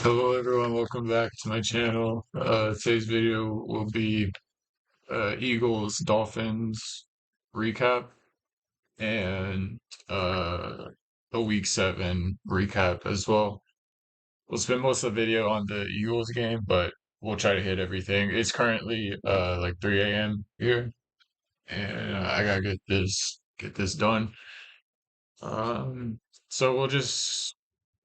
Hello everyone, welcome back to my channel. Today's video will be Eagles Dolphins recap and uh, a week 7 recap as well. We'll spend most of the video on the Eagles game, but we'll try to hit everything. It's currently like 3 a.m. here, and I gotta get this done. So we'll just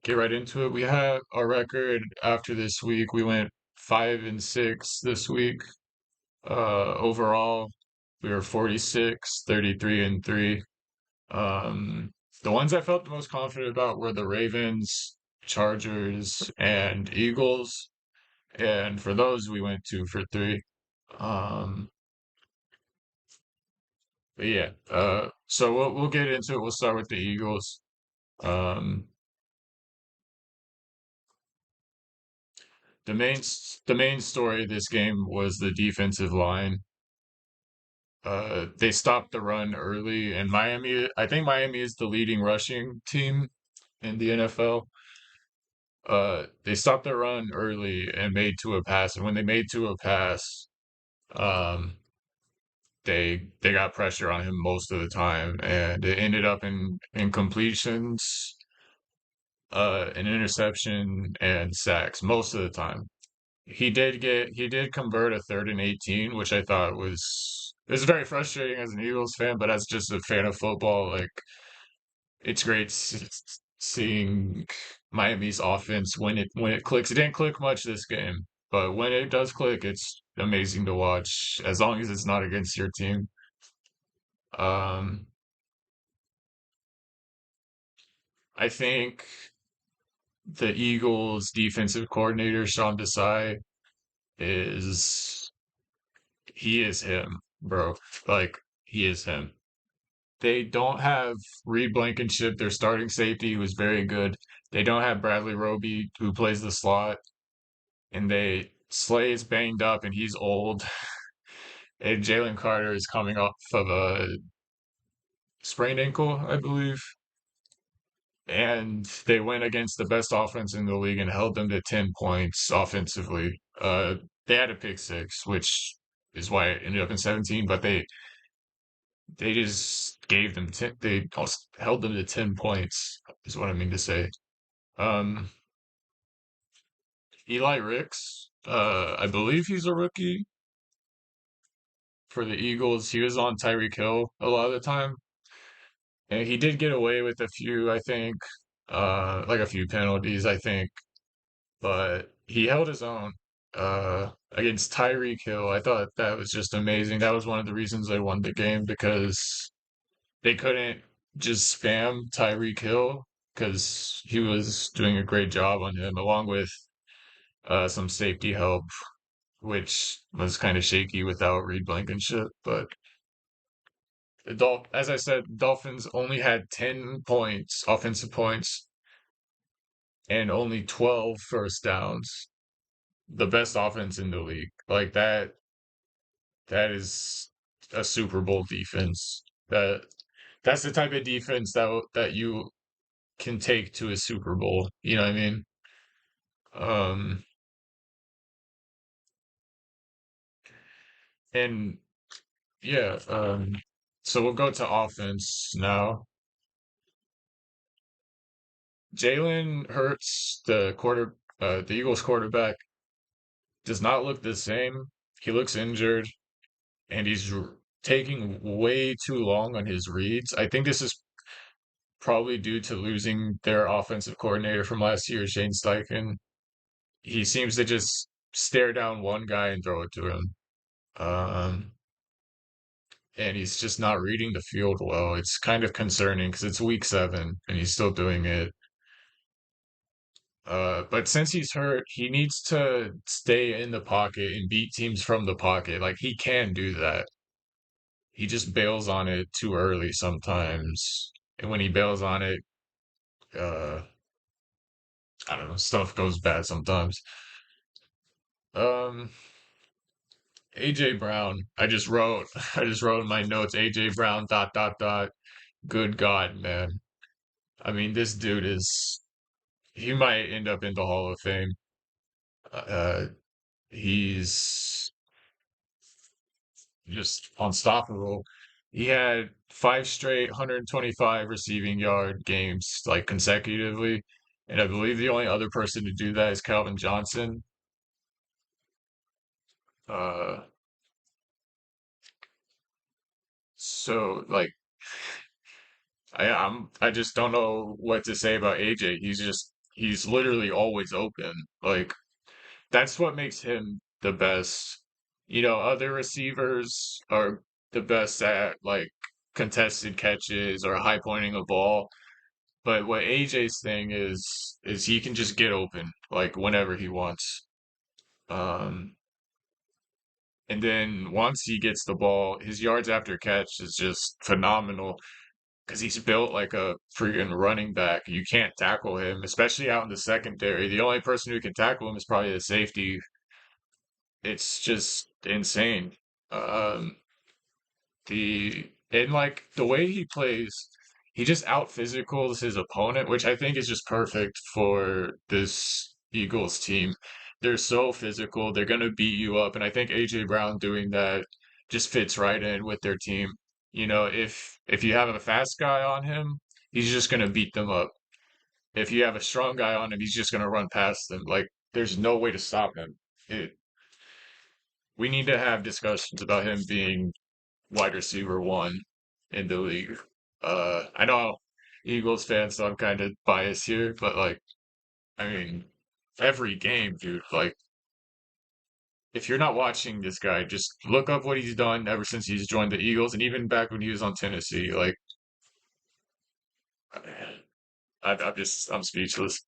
get right into it. We have our record after this week. We went 5-6 this week. Overall, we were 46, 33 and 3. The ones I felt the most confident about were the Ravens, Chargers, and Eagles. And for those, we went 2 for 3. Um, but yeah, so we'll get into it. We'll start with the Eagles. Um, the main story of this game was the defensive line. They stopped the run early, and I think Miami is the leading rushing team in the NFL. They stopped the run early and made to a pass, and when they made to a pass, um, they got pressure on him most of the time, and it ended up in incompletions, an interception, and sacks most of the time. He did convert a 3rd and 18, which I thought was very frustrating as an Eagles fan, but as just a fan of football, like it's great seeing Miami's offense when it clicks. It didn't click much this game, but when it does click, it's amazing to watch as long as it's not against your team. Um, I think the Eagles defensive coordinator Sean Desai is he is him, bro. Like he is him. They don't have Reed Blankenship, their starting safety, who is very good. They don't have Bradley Roby, who plays the slot, and they Slay is banged up and he's old. And Jalen Carter is coming off of a sprained ankle, I believe. And they went against the best offense in the league and held them to 10 points offensively. They had a pick six, which is why it ended up in 17, but they just gave them 10, they held them to 10 points, is what I mean to say. Um, Eli Ricks, I believe he's a rookie for the Eagles. He was on Tyreek Hill a lot of the time, and he did get away with a few, I think, like a few penalties, I think, but he held his own against Tyreek Hill. I thought that was just amazing. That was one of the reasons they won the game because they couldn't just spam Tyreek Hill because he was doing a great job on him, along with some safety help, which was kind of shaky without Reed Blankenship. But as I said, Dolphins only had 10 points, offensive points, and only 12 first downs. The best offense in the league. Like that is a Super Bowl defense. That's the type of defense that you can take to a Super Bowl. You know what I mean? Um, and yeah, so we'll go to offense now. Jalen Hurts, the Eagles quarterback, does not look the same. He looks injured, and he's taking way too long on his reads. I think this is probably due to losing their offensive coordinator from last year, Shane Steichen. He seems to just stare down one guy and throw it to him. Um, and he's just not reading the field well. It's kind of concerning because it's week 7 and he's still doing it. But since he's hurt, he needs to stay in the pocket and beat teams from the pocket. Like he can do that. He just bails on it too early sometimes. And when he bails on it, uh, I don't know, stuff goes bad sometimes. Um, AJ Brown. I just wrote in my notes, AJ Brown, dot, dot, dot. Good God, man. I mean, this dude he might end up in the Hall of Fame. Uh, he's just unstoppable. He had five straight 125 receiving yard games like consecutively, and I believe the only other person to do that is Calvin Johnson. Uh, so like I just don't know what to say about AJ. He's literally always open. Like that's what makes him the best. You know, other receivers are the best at like contested catches or high pointing a ball. But what AJ's thing is he can just get open like whenever he wants. Um, and then once he gets the ball, his yards after catch is just phenomenal because he's built like a freaking running back. You can't tackle him, especially out in the secondary. The only person who can tackle him is probably the safety. It's just insane. Um, the and like the way he plays, he just out physicals his opponent, which I think is just perfect for this Eagles team. They're so physical, they're gonna beat you up, and I think AJ Brown doing that just fits right in with their team. You know, if you have a fast guy on him, he's just gonna beat them up. If you have a strong guy on him, he's just gonna run past them. Like there's no way to stop him. It, we need to have discussions about him being wide receiver one in the league. I know Eagles fans, so I'm kind of biased here, but like, I mean, every game, dude, like, if you're not watching this guy, just look up what he's done ever since he's joined the Eagles and even back when he was on Tennessee. Like, I'm speechless.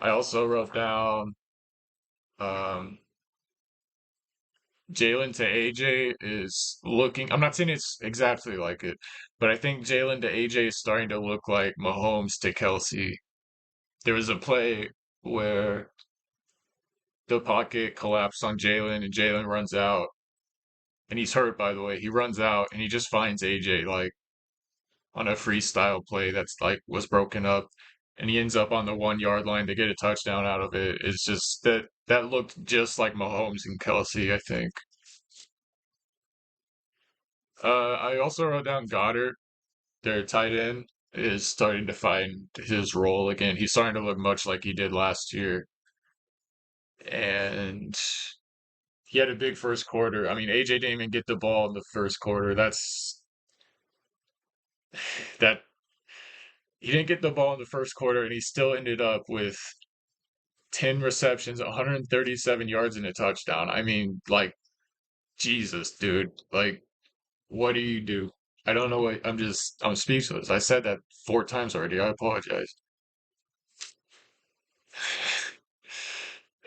I also wrote down, um, Jalen to AJ is looking, I'm not saying it's exactly like it, but I think Jalen to AJ is starting to look like Mahomes to Kelsey. There was a play where the pocket collapsed on Jalen and Jalen runs out and he's hurt, by the way. He runs out and he just finds AJ like on a freestyle play that's like was broken up and he ends up on the 1 yard line to get a touchdown out of it. It's just that looked just like Mahomes and Kelsey, I think. I also wrote down Goddard, their tight end, is starting to find his role again. He's starting to look much like he did last year. And he had a big first quarter. I mean, AJ didn't even get the ball in the first quarter. That he didn't get the ball in the first quarter, and he still ended up with 10 receptions, 137 yards, and a touchdown. I mean, like, Jesus, dude. Like, what do you do? I don't know what I'm speechless. I said that 4 times already. I apologize.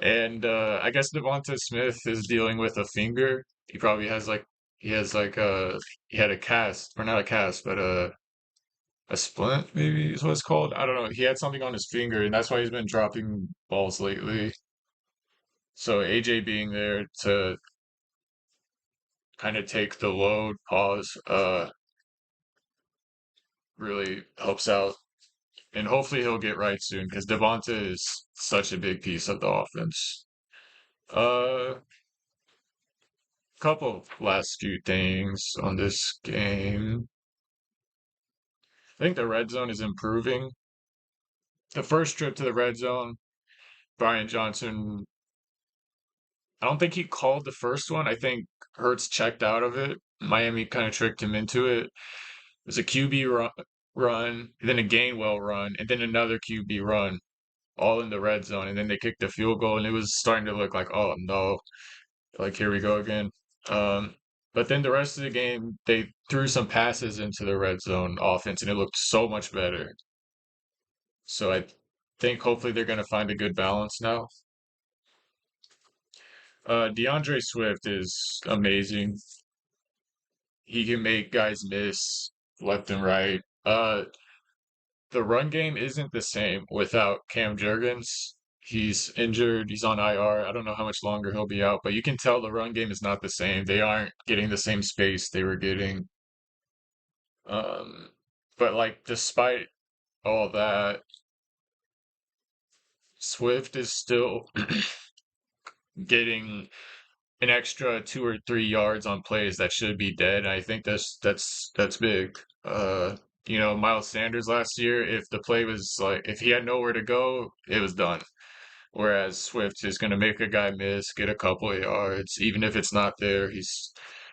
And I guess Devonta Smith is dealing with a finger. He probably has like he has like he had a cast or not a cast, but a splint maybe is what it's called. I don't know. He had something on his finger, and that's why he's been dropping balls lately. So AJ being there to kind of take the load, pause, really helps out. And hopefully he'll get right soon because Devonta is such a big piece of the offense. Uh, couple last few things on this game. I think the red zone is improving. The first trip to the red zone, Brian Johnson, I don't think he called the first one. I think Hurts checked out of it. Miami kind of tricked him into it. It was a QB run, then a Gainwell run, and then another QB run, all in the red zone. And then they kicked the field goal, and it was starting to look like, oh no, like here we go again. Um, but then the rest of the game, they threw some passes into the red zone offense, and it looked so much better. So I think hopefully they're going to find a good balance now. DeAndre Swift is amazing. He can make guys miss left and right. The run game isn't the same without Cam Jurgens. He's injured. He's on IR. I don't know how much longer he'll be out, but you can tell the run game is not the same. They aren't getting the same space they were getting. Um, but like despite all that, Swift is still getting an extra 2 or 3 yards on plays that should be dead. I think that's big. Miles Sanders last year, if the play was like if he had nowhere to go, it was done. Whereas Swift is going to make a guy miss, get a couple of yards, even if it's not there.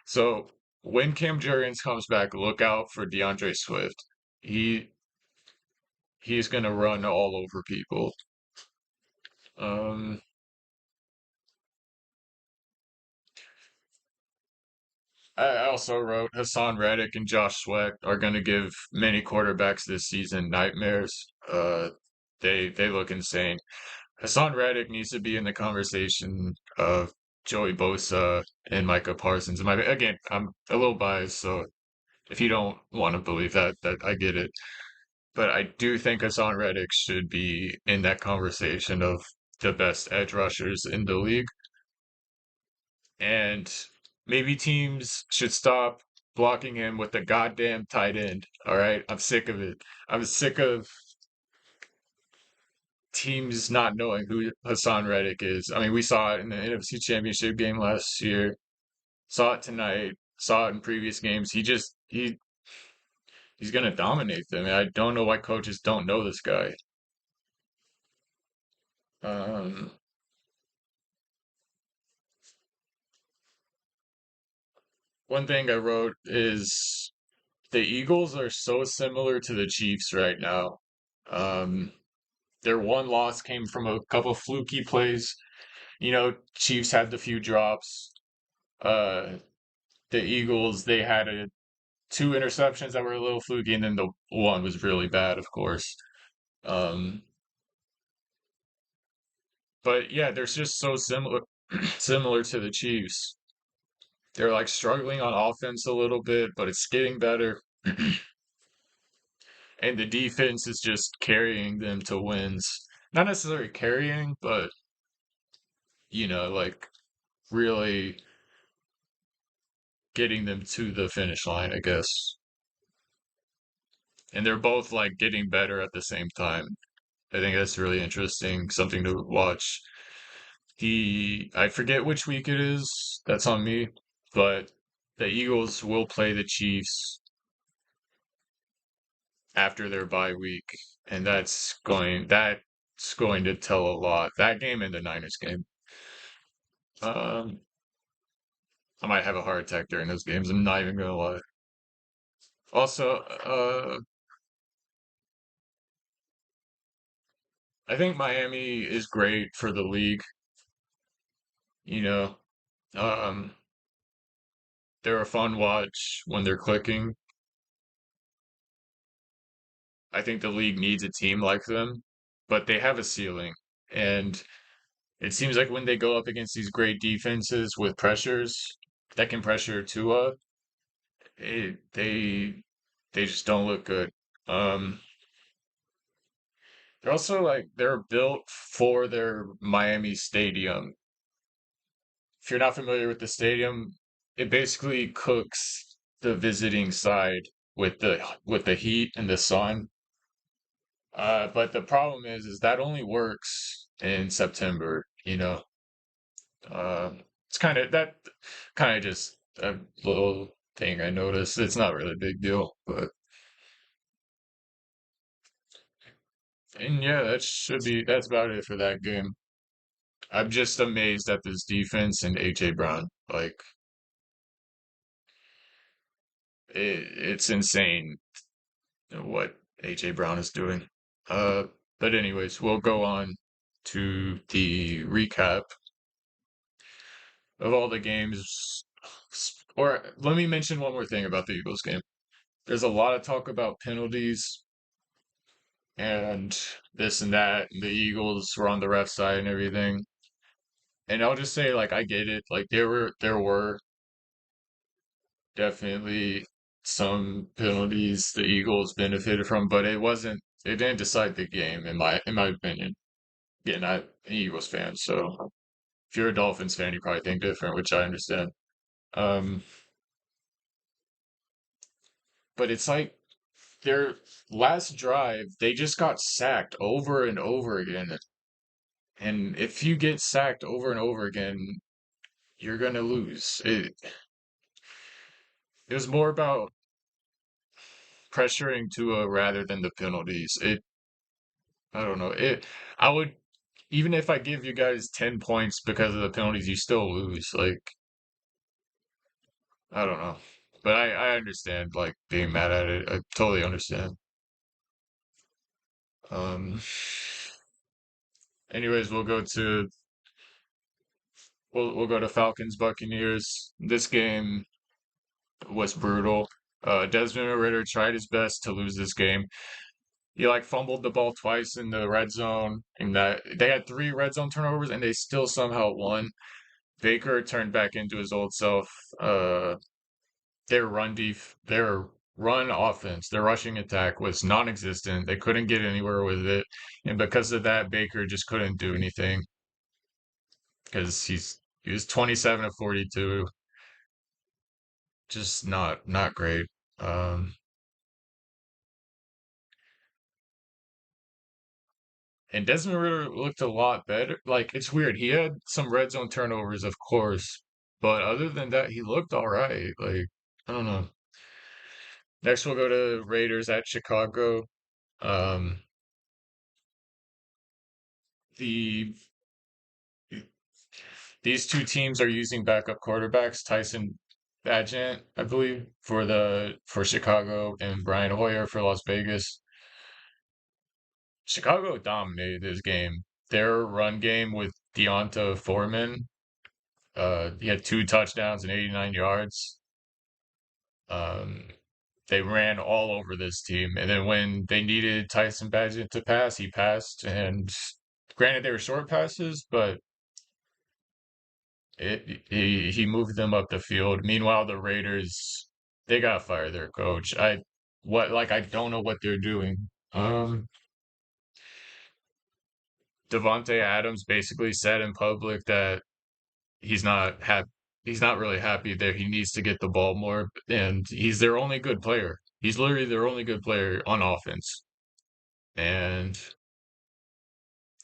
So when Cam Jurgens comes back, look out for DeAndre Swift. He he's going to run all over people. Um, I also wrote Hassan Reddick and Josh Sweat are going to give many quarterbacks this season nightmares. They look insane. Hassan Reddick needs to be in the conversation of Joey Bosa and Micah Parsons. Again, I'm a little biased, so if you don't want to believe that I get it. But I do think Hassan Reddick should be in that conversation of the best edge rushers in the league. And maybe teams should stop blocking him with the goddamn tight end. All right. I'm sick of it. I'm sick of teams not knowing who Hassan Reddick is. I mean, we saw it in the NFC Championship game last year, saw it tonight, saw it in previous games. He's gonna dominate them. I don't know why coaches don't know this guy. Um, One thing I wrote is the Eagles are so similar to the Chiefs right now. Um, their one loss came from a couple fluky plays. Chiefs had the few drops. Uh, the Eagles, they had two interceptions that were a little fluky, and then the one was really bad, of course. Um, but yeah, they're just so similar, similar to the Chiefs. They're like struggling on offense a little bit, but it's getting better. And the defense is just carrying them to wins. Not necessarily carrying, but like really getting them to the finish line, I guess. And they're both like getting better at the same time. I think that's really interesting, something to watch. I forget which week it is. That's on me. But the Eagles will play the Chiefs after their bye week, and that's going to tell a lot. That game and the Niners game. Um, I might have a heart attack during those games. I'm not even gonna lie. Also, I think Miami is great for the league. You know, um, they're a fun watch when they're clicking. I think the league needs a team like them, but they have a ceiling. And it seems like when they go up against these great defenses with pressures that can pressure Tua, they just don't look good. Um, they're also like they're built for their Miami stadium. If you're not familiar with the stadium, it basically cooks the visiting side with the heat and the sun. But the problem is that only works in September, you know. It's kind of just a little thing I noticed. It's not really a big deal, but and yeah, that's about it for that game. I'm just amazed at this defense and AJ Brown. Like it's insane what AJ Brown is doing. Uh, but anyways, we'll go on to the recap of all the games. Or let me mention one more thing about the Eagles game. There's a lot of talk about penalties and this and that. And the Eagles were on the ref side and everything. And I'll just say, like, I get it. Like, there were definitely some penalties the Eagles benefited from, but it didn't decide the game in my opinion. Again, I'm an Eagles fan, so if you're a Dolphins fan, you probably think different, which I understand. Um, but it's like their last drive, they just got sacked over and over again. And if you get sacked over and over again, you're gonna lose. It was more about pressuring Tua rather than the penalties. I don't know. I would even if I give you guys 10 points because of the penalties, you still lose. Like, I don't know. But I understand like being mad at it. I totally understand. Um anyways, we'll go to Falcons Buccaneers. This game was brutal. Desmond Ritter tried his best to lose this game. He like fumbled the ball twice in the red zone, and that they had three red zone turnovers, and they still somehow won. Baker turned back into his old self. Uh, their run offense, their rushing attack was non-existent. They couldn't get anywhere with it, and because of that, Baker just couldn't do anything because he was 27 of 42, just not great. Um, and Desmond Ritter looked a lot better. Like it's weird. He had some red zone turnovers, of course, but other than that, he looked all right. Like I don't know. Next, we'll go to Raiders at Chicago. Um, the these two teams are using backup quarterbacks, Tyson Bagent, I believe, for Chicago and Brian Hoyer for Las Vegas. Chicago dominated this game. Their run game with Deonta Foreman, he had two touchdowns and 89 yards. Um, they ran all over this team, and then when they needed Tyson Bagent to pass, he passed. And granted, they were short passes, but he moved them up the field. Meanwhile, the Raiders they got to fire their coach. I don't know what they're doing. Devontae Adams basically said in public that he's not happy. He's not really happy there. He needs to get the ball more, and he's their only good player. He's literally their only good player on offense. And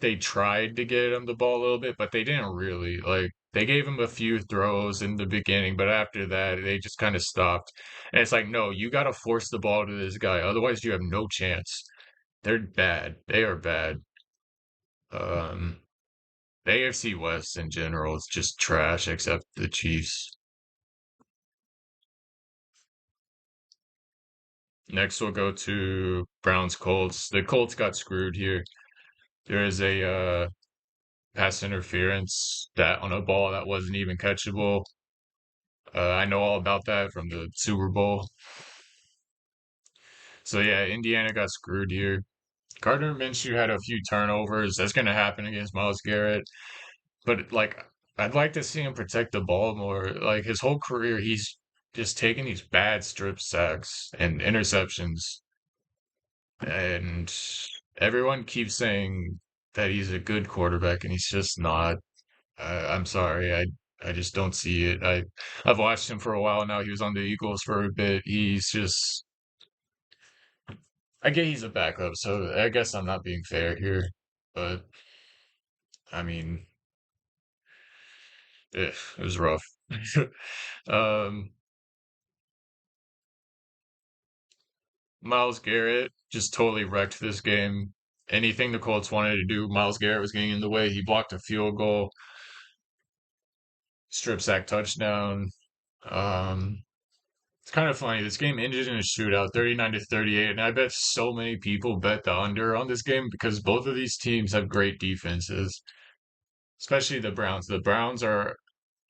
they tried to get him the ball a little bit, but they didn't really. Like they gave him a few throws in the beginning, but after that, they just kind of stopped. And it's like, no, you got to force the ball to this guy, otherwise you have no chance. They're bad. They are bad. Um, the AFC West in general is just trash, except the Chiefs. Next, we'll go to Browns Colts. The Colts got screwed here. There is a pass interference that on a ball that wasn't even catchable. I know all about that from the Super Bowl. So yeah, Indiana got screwed here. Gardner Minshew had a few turnovers. That's going to happen against Myles Garrett. But like, I'd like to see him protect the ball more. Like his whole career, he's just taking these bad strip sacks and interceptions, and everyone keeps saying that he's a good quarterback, and he's just not. I'm sorry, I just don't see it. I've watched him for a while now. He was on the Eagles for a bit. He's just I get he's a backup, so I guess I'm not being fair here. But I mean, it was rough. um, Myles Garrett just totally wrecked this game. Anything the Colts wanted to do, Myles Garrett was getting in the way. He blocked a field goal, strip sack touchdown. Um, It's kind of funny. This game ended in a shootout, 39 to 38, and I bet so many people bet the under on this game because both of these teams have great defenses, especially the Browns. The Browns are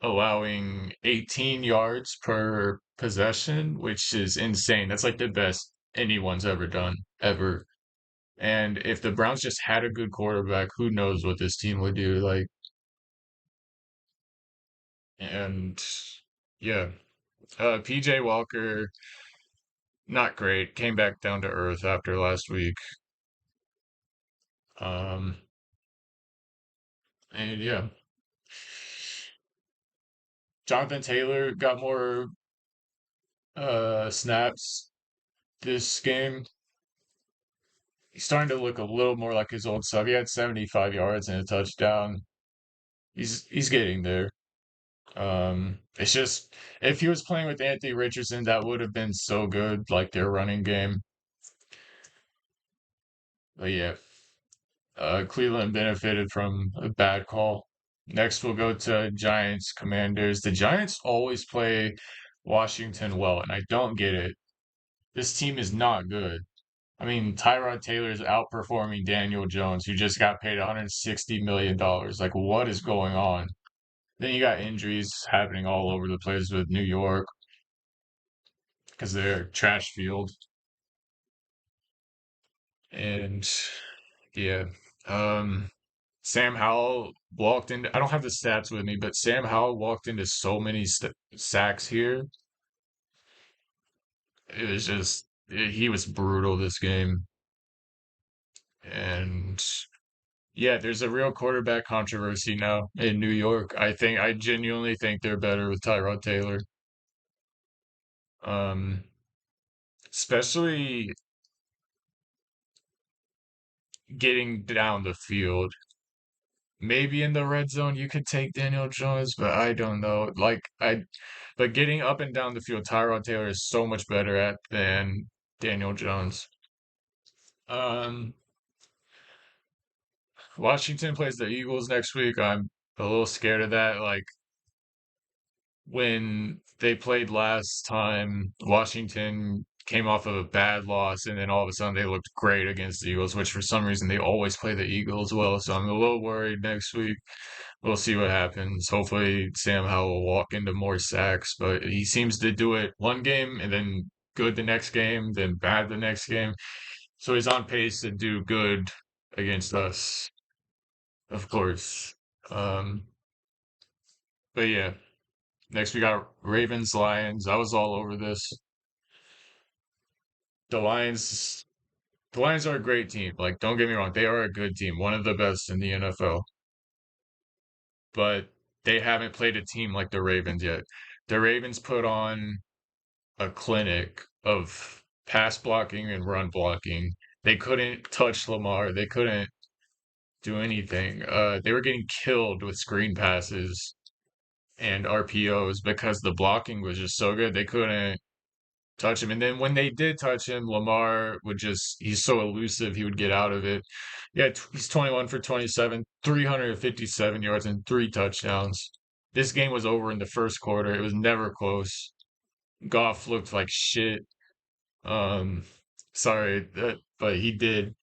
allowing 18 yards per possession, which is insane. That's like the best anyone's ever done, ever. And if the Browns just had a good quarterback, who knows what this team would do? Like, and yeah, PJ Walker, not great. Came back down to earth after last week. Um, and yeah, Jonathan Taylor got more snaps this game. he's starting to look a little more like his old self. He had 75 yards and a touchdown. He's getting there. It's just if he was playing with Anthony Richardson, that would have been so good, like their running game. But yeah, Cleveland benefited from a bad call. Next, we'll go to Giants Commanders. The Giants always play Washington well, and I don't get it. This team is not good. I mean, Tyrod Taylor is outperforming Daniel Jones, who just got paid $160 million. Like, what is going on? Then you got injuries happening all over the place with New York because they're trash field. And yeah, um, Sam Howell walked into, I don't have the stats with me, but Sam Howell walked into so many sacks here. It was just, he was brutal this game. And yeah, there's a real quarterback controversy now in New York. I genuinely think they're better with Tyrod Taylor. Um, especially getting down the field. Maybe in the red zone you could take Daniel Jones, but I don't know. But getting up and down the field, Tyrod Taylor is so much better at than Daniel Jones. Um, Washington plays the Eagles next week. I'm a little scared of that. Like when they played last time, Washington came off of a bad loss, and then all of a sudden they looked great against the Eagles, which for some reason they always play the Eagles well. So I'm a little worried next week. We'll see what happens. Hopefully, Sam Howell will walk into more sacks, but he seems to do it one game and then good the next game, then bad the next game. So he's on pace to do good against us, of course. Um, but yeah, next we got Ravens, Lions. I was all over this. The Lions, the Lions are a great team. Like, don't get me wrong, they are a good team, one of the best in the NFL. But they haven't played a team like the Ravens yet. The Ravens put on a clinic of pass blocking and run blocking. They couldn't touch Lamar. They couldn't do anything. They were getting killed with screen passes and RPOs because the blocking was just so good. They couldn't touch him. And then when they did touch him, Lamar would just, he's so elusive, he would get out of it. Yeah, he's 21 for 27, 357 yards and three touchdowns. This game was over in the first quarter. It was never close. Goff looked like shit. Um, sorry, but he did.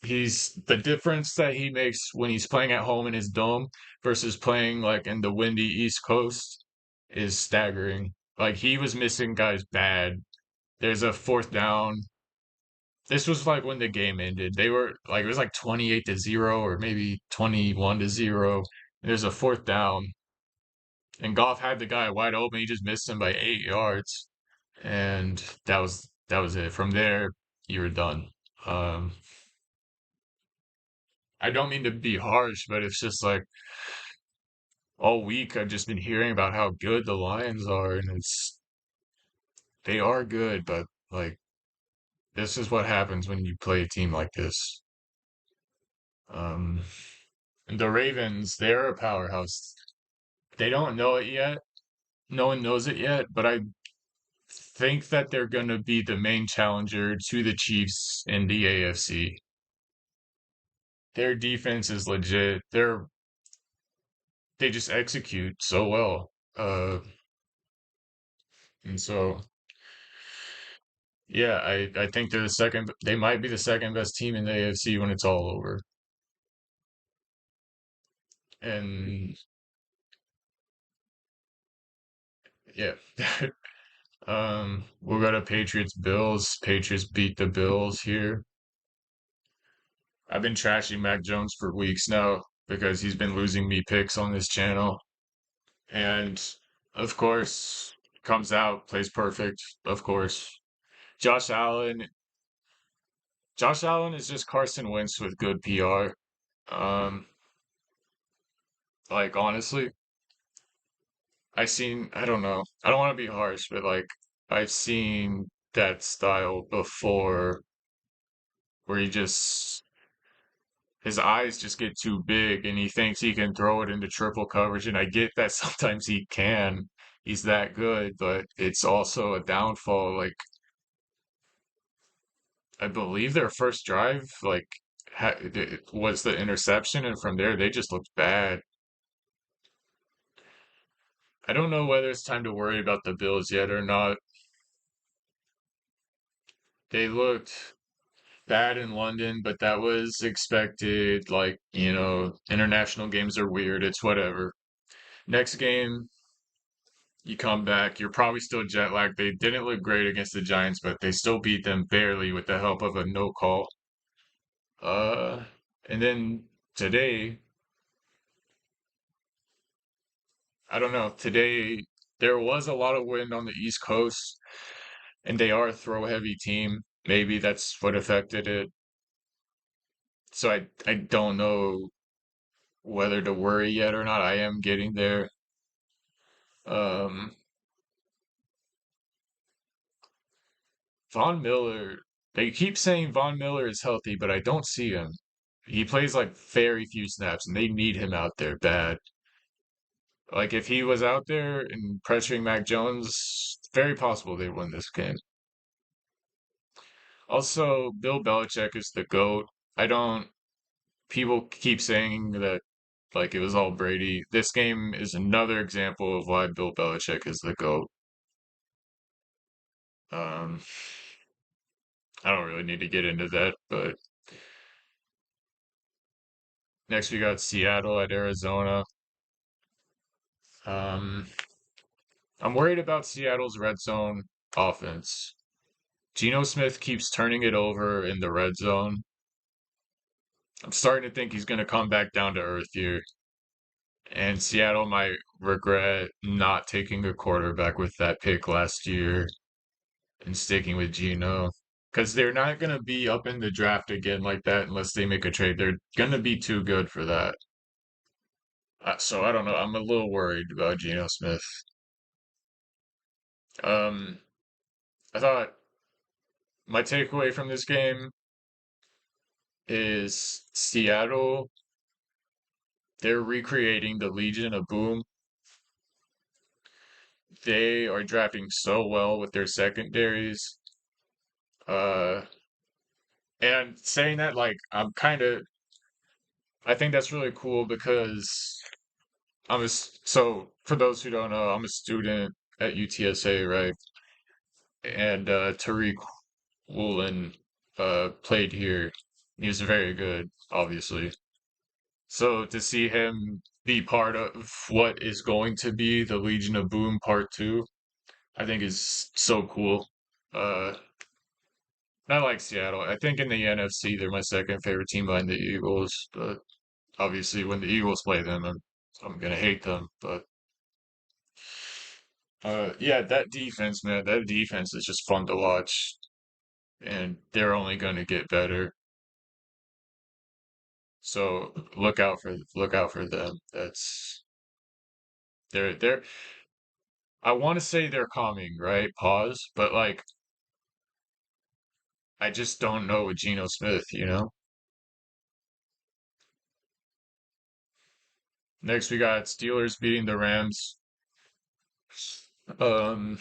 He's the difference that he makes when he's playing at home in his dome versus playing like in the windy East Coast is staggering. Like he was missing guys bad. There's a fourth down. This was like when the game ended. They were like it was like 28-0 or maybe 21-0. There's a fourth down, and Goff had the guy wide open. He just missed him by 8 yards, and that was it. From there, you were done. Um, I don't mean to be harsh, but it's just like all week I've just been hearing about how good the Lions are, and they are good, but like this is what happens when you play a team like this. Um, and the Ravens, they're a powerhouse. They don't know it yet. No one knows it yet, but I think that they're going to be the main challenger to the Chiefs in the AFC. Their defense is legit. They just execute so well. And so yeah, I think they're the second they might be the second best team in the AFC when it's all over. And yeah. We'll go to Patriots Bills. Patriots beat the Bills here. I've been trashing Mac Jones for weeks now because he's been losing me picks on this channel. And of course, comes out, plays perfect, of course. Josh Allen, Josh Allen is just Carson Wentz with good PR. Um, like honestly, I don't know. I don't want to be harsh, but like I've seen that style before where his eyes just get too big and he thinks he can throw it into triple coverage. And I get that sometimes he can. He's that good, but it's also a downfall. Like, I believe their first drive, like, it was the interception, and from there they just looked bad. I don't know whether it's time to worry about the Bills yet or not. They looked bad in London, but that was expected. Like, international games are weird. It's whatever. Next game, you come back, you're probably still jet lagged. They didn't look great against the Giants, but they still beat them barely with the help of a no call. Uh, and then today, I don't know, today there was a lot of wind on the East Coast, and they are a throw heavy team. Maybe that's what affected it. So I don't know whether to worry yet or not. I am getting there. Um, Von Miller, they keep saying Von Miller is healthy, but I don't see him. He plays like very few snaps, and they need him out there bad. Like if he was out there and pressuring Mac Jones, very possible they win this game. Also, Bill Belichick is the GOAT. I don't, people keep saying that like it was all Brady. This game is another example of why Bill Belichick is the GOAT. Um, I don't really need to get into that, but next we got Seattle at Arizona. Um, I'm worried about Seattle's red zone offense. Geno Smith keeps turning it over in the red zone. I'm starting to think he's going to come back down to earth here. And Seattle might regret not taking a quarterback with that pick last year and sticking with Geno. Because they're not going to be up in the draft again like that unless they make a trade. They're going to be too good for that. So I don't know. I'm a little worried about Geno Smith. Um, I thought my takeaway from this game is Seattle, they're recreating the Legion of Boom. They are drafting so well with their secondaries. Uh, and saying that, like, I think that's really cool because so for those who don't know, I'm a student at UTSA, right? And Tariq Woolen played here. He was very good, obviously. So to see him be part of what is going to be the Legion of Boom Part 2, I think is so cool. Uh, I like Seattle. I think in the NFC, they're my second favorite team behind the Eagles. But obviously, when the Eagles play them, I'm gonna hate them. But yeah, that defense, man, that defense is just fun to watch, and they're only gonna get better. So look out for them. They're I want to say they're coming, right? Pause, but like I just don't know with Geno Smith. Next we got Steelers beating the Rams. Um,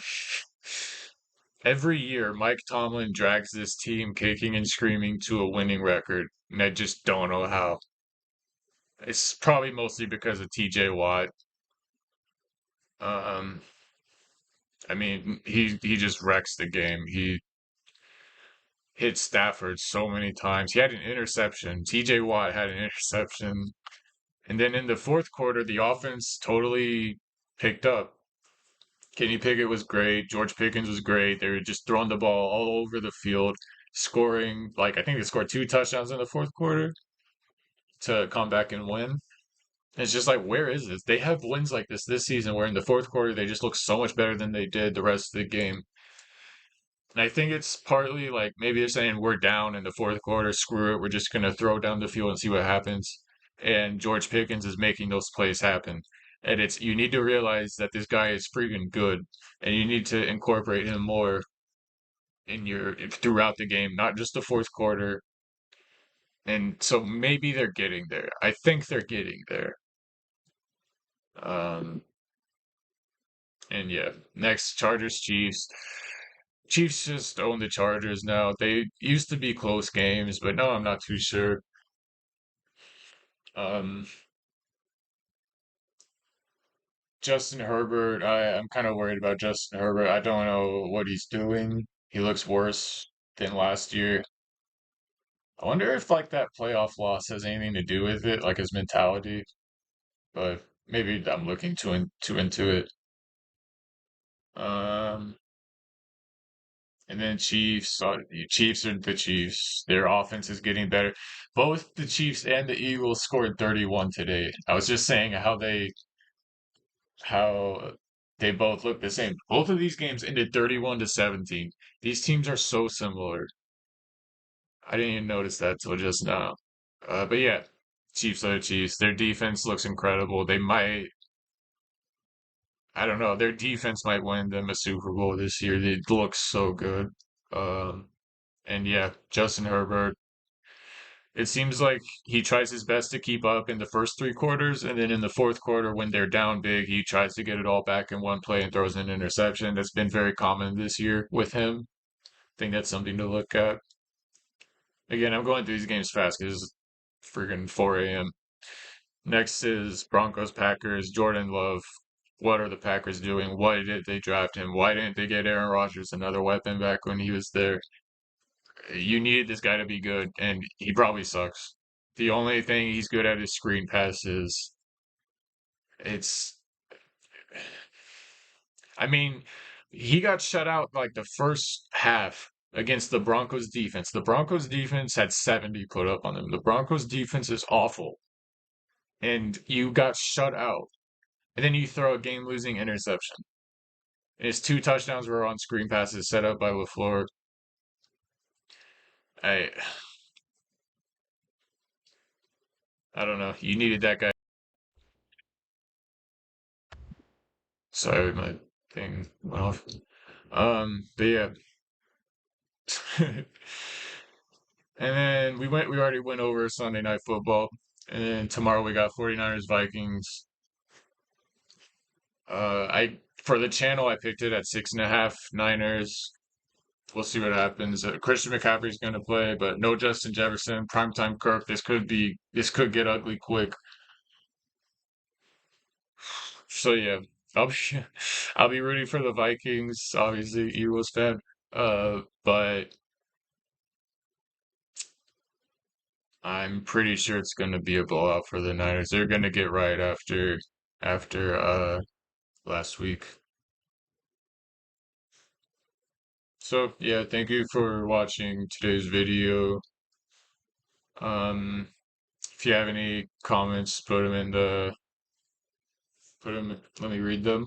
every year Mike Tomlin drags this team kicking and screaming to a winning record, and I just don't know how. It's probably mostly because of TJ Watt. Um, I mean, he just wrecks the game. He hit Stafford so many times. He had an interception. TJ Watt had an interception. And then in the fourth quarter, the offense totally picked up. Kenny Pickett was great. George Pickens was great. They were just throwing the ball all over the field, scoring like I think they scored two touchdowns in the fourth quarter to come back and win. It's just like, where is this? They have wins like this season where in the fourth quarter they just look so much better than they did the rest of the game. And I think it's partly like maybe they're saying we're down in the fourth quarter, screw it, we're just gonna throw down the field and see what happens. And George Pickens is making those plays happen. And it's you need to realize that this guy is freaking good, and you need to incorporate him more in your throughout the game, not just the fourth quarter. And so maybe they're getting there. I think they're getting there. Um, and yeah, next Chargers Chiefs. Chiefs just own the Chargers now. They used to be close games, but no, I'm not too sure. Um, Justin Herbert, I'm kind of worried about Justin Herbert. I don't know what he's doing. He looks worse than last year. I wonder if like that playoff loss has anything to do with it, like his mentality. But maybe I'm looking too into it. Um, and then Chiefs, Chiefs are the Chiefs. Their offense is getting better. Both the Chiefs and the Eagles scored 31 today. I was just saying how they both look the same. Both of these games ended 31-17. These teams are so similar. I didn't even notice that till just now. But yeah, Chiefs are the Chiefs. Their defense looks incredible. They might, I don't know, their defense might win them a Super Bowl this year. They look so good. Um, and yeah, Justin Herbert. It seems like he tries his best to keep up in the first three quarters, and then in the fourth quarter, when they're down big, he tries to get it all back in one play and throws an interception. That's been very common this year with him. I think that's something to look at. Again, I'm going through these games fast because it's freaking 4 a.m. Next is Broncos Packers. Jordan Love. What are the Packers doing? Why did they draft him? Why didn't they get Aaron Rodgers, another weapon, back when he was there? You needed this guy to be good, and he probably sucks. The only thing he's good at is screen passes. It's, I mean, he got shut out like the first half against the Broncos defense. The Broncos defense had 70 put up on them. The Broncos defense is awful, and you got shut out. And then you throw a game-losing interception. And his two touchdowns were on screen passes set up by LaFleur. I, I don't know. You needed that guy. Sorry, my thing went off. But yeah. And then we already went over Sunday Night Football. And then tomorrow we got 49ers Vikings. For the channel I picked it at 6.5 Niners. We'll see what happens. Christian McCaffrey's gonna play, but no Justin Jefferson, primetime Kirk. This could get ugly quick. So yeah, I'll be I'll be rooting for the Vikings, obviously Eagles fan. But I'm pretty sure it's gonna be a blowout for the Niners. They're gonna get right after last week. So yeah, thank you for watching today's video. Um, if you have any comments, put them. Let me read them.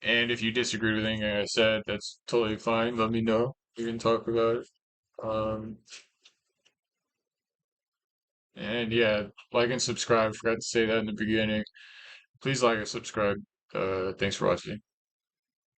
And if you disagree with anything I said, that's totally fine. Let me know. We can talk about it. Um, and yeah, like and subscribe. Forgot to say that in the beginning. Please like and subscribe. Thanks for watching.